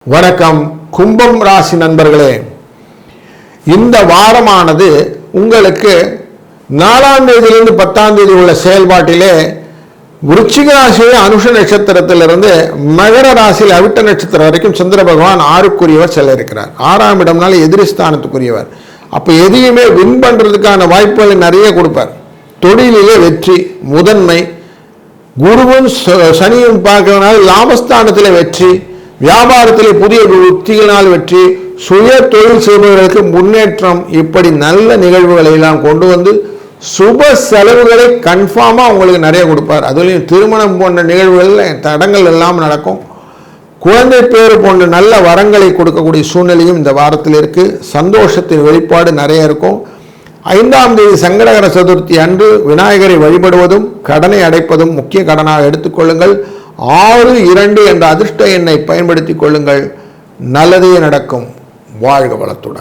வணக்கம் கும்பம் ராசி நண்பர்களே, இந்த வாரமானது உங்களுக்கு 4ஆம் தேதியிலிருந்து 10ஆம் தேதி உள்ள செயல்பாட்டிலே விருச்சிக ராசியிலே அனுஷ நட்சத்திரத்திலிருந்து மகர ராசியில் அவிட்ட நட்சத்திரம் வரைக்கும் சந்திர பகவான் 6க்குரியவர் செல்ல இருக்கிறார். 6ஆம் இடம்னால எதிரிஸ்தானத்துக்குரியவர். அப்போ எதையுமே வின் பண்ணுறதுக்கான வாய்ப்புகளை நிறைய கொடுப்பார். தொழிலிலே வெற்றி, முதன்மை, குருவும் சனியும் பார்க்கறதுனால லாபஸ்தானத்தில் வெற்றி, வியாபாரத்திலே புதிய உத்திகளினால் வெற்றி, சுய தொழில் செய்பவர்களுக்கு முன்னேற்றம், இப்படி நல்ல நிகழ்வுகளை எல்லாம் கொண்டு வந்து சுப செலவுகளை கன்ஃபார்மாக உங்களுக்கு நிறைய கொடுப்பார். அதுலேயும் திருமணம் போன்ற நிகழ்வுகளில் தடங்கள் எல்லாம் நடக்கும். குழந்தை பேறு போன்ற நல்ல வரங்களை கொடுக்கக்கூடிய சூழ்நிலையும் இந்த வாரத்தில் இருக்குது. சந்தோஷத்தின் வெளிப்பாடு நிறைய இருக்கும். 5ஆம் தேதி சங்கடகர சதுர்த்தி அன்று விநாயகரை வழிபடுவதும் கடனை அடைப்பதும் முக்கிய கடனாக எடுத்துக்கொள்ளுங்கள். 6-2 என்ற அதிர்ஷ்ட எண்ணை பயன்படுத்திக் கொள்ளுங்கள். நல்லதே நடக்கும். வாழ்க வளத்துடன்.